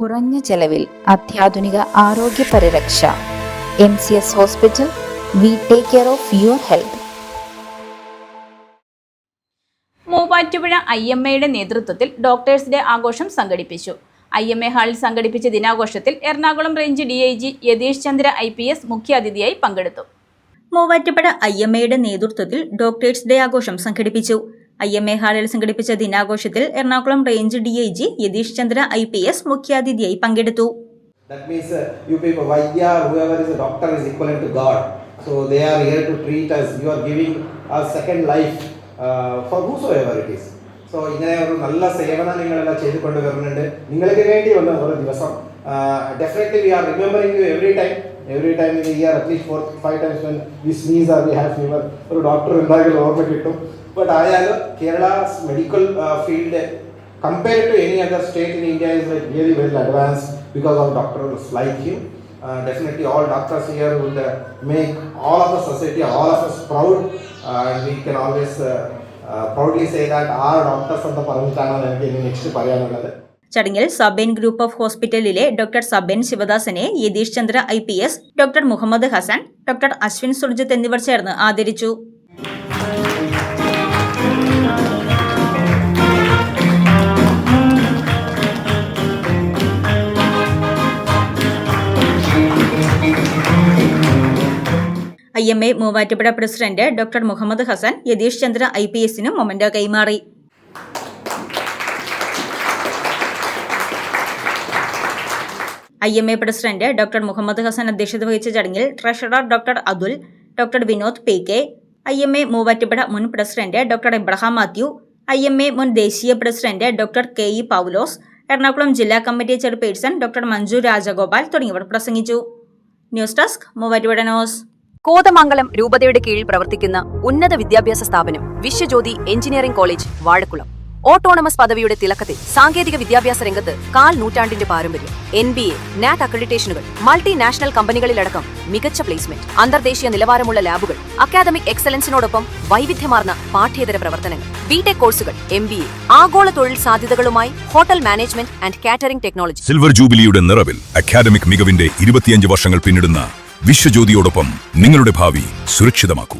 കുറഞ്ഞ ചെലവിൽ അത്യാധുനിക ആരോഗ്യ പരിരക്ഷ. MCS hospital. We take care of your health. Muvattupuzha IMA നേതൃത്വത്തിൽ ഡോക്ടേഴ്സ് ഡേ ആഘോഷം സംഘടിപ്പിച്ചു. IMA ഹാളിൽ സംഘടിപ്പിച്ച ദിനാഘോഷത്തിൽ Ernakulam range DIG Yatheesh Chandra IPS മുഖ്യാതിഥിയായി പങ്കെടുത്തു. മൂവാറ്റുപുഴ IMA നേതൃത്വത്തിൽ ഡോക്ടേഴ്സ് ഡേ ആഘോഷം സംഘടിപ്പിച്ചു. IMA ഹാളിൽ സംഘടിപ്പിച്ച ദിനാഘോഷത്തിൽ Ernakulam range DIG Yatheesh Chandra IPS മുഖ്യാതിഥിയായി പങ്കെടുത്തു. That means you people, Vaidya, whoever is a doctor is equivalent to God. So they are here to treat us. You are giving a second life for whosoever it is. So ഇങ്ങനെ ഒരു നല്ല സേവനം നിങ്ങളെല്ലാം ചെയ്തുകൊണ്ട് വരുന്നുണ്ട്. നിങ്ങൾക്ക് വേണ്ടി വന്ന ഒരു ദിവസം definitely we are remembering you every time in the year, at least 4-5 times when we sneeze or we have fever. ഒരു ഡോക്ടർ എന്തായാലും ഓർമ്മ കിട്ടും. But ആയാലും Kerala's medical field compared to any other state in India is like very well advanced because of doctors like him. Definitely all doctors here would make all of the society, all of us proud, and we can always proudly say that our doctors are the paramithana next parayanallathu. ചടങ്ങിൽ Saben group of ഹോസ്പിറ്റലിലെ doctor Saben ശിവദാസനെ Yatheesh Chandra IPS, doctor Muhammad Hasan, doctor Ashwin Surjith എന്നിവർ ചേർന്ന് ആദരിച്ചു. IMA Muvattupuzha president doctor Muhammad Hasan Yatheesh Chandra IPSന് memento കൈമാറി. IMA president doctor Muhammad Hasan അധ്യക്ഷത വഹിച്ച ചടങ്ങിൽ treasurer doctor Athul, doctor Vinod PK, IMA Muvattupuzha മുൻ president doctor Ibrahim Mathew, IMA മുൻ ദേശീയ president doctor KE Paulose, Ernakulam ജില്ലാ committee chairperson doctor Manju Rajagopal തുടങ്ങിയവർ പ്രസംഗിച്ചു. News desk Muvattupuzha news. Kothamangalam രൂപതയുടെ കീഴിൽ പ്രവർത്തിക്കുന്ന ഉന്നത വിദ്യാഭ്യാസ സ്ഥാപനം Vishwajyothi engineering college Vazhakulam. Autonomous പദവിയുടെ തിളക്കത്തിൽ സാങ്കേതിക വിദ്യാഭ്യാസ രംഗത്ത് 1/4 നൂറ്റാണ്ടിന്റെ പാരമ്പര്യം. NBA, NAC അക്രഡിറ്റേഷനുകൾ, മൾട്ടിനാഷണൽ കമ്പനികളിലടക്കം മികച്ച പ്ലേസ്മെന്റ്, അന്തർദേശീയ നിലവാരമുള്ള ലാബുകൾ, അക്കാദമിക് എക്സലൻസിനോടൊപ്പം വൈവിധ്യമാർന്ന പാഠ്യേതര പ്രവർത്തനങ്ങൾ, BTech കോഴ്സുകൾ, MBA, ആഗോള തൊഴിൽ സാധ്യതകളുമായി hotel management and catering technology. Silver ജൂബിലിയുടെ നിറവിൽ അക്കാദമിക് മികവിന്റെ 25 വർഷങ്ങൾ പിന്നിടുന്ന വിശ്വജ്യോതിയോടൊപ്പം നിങ്ങളുടെ ഭാവി സുരക്ഷിതമാക്കൂ.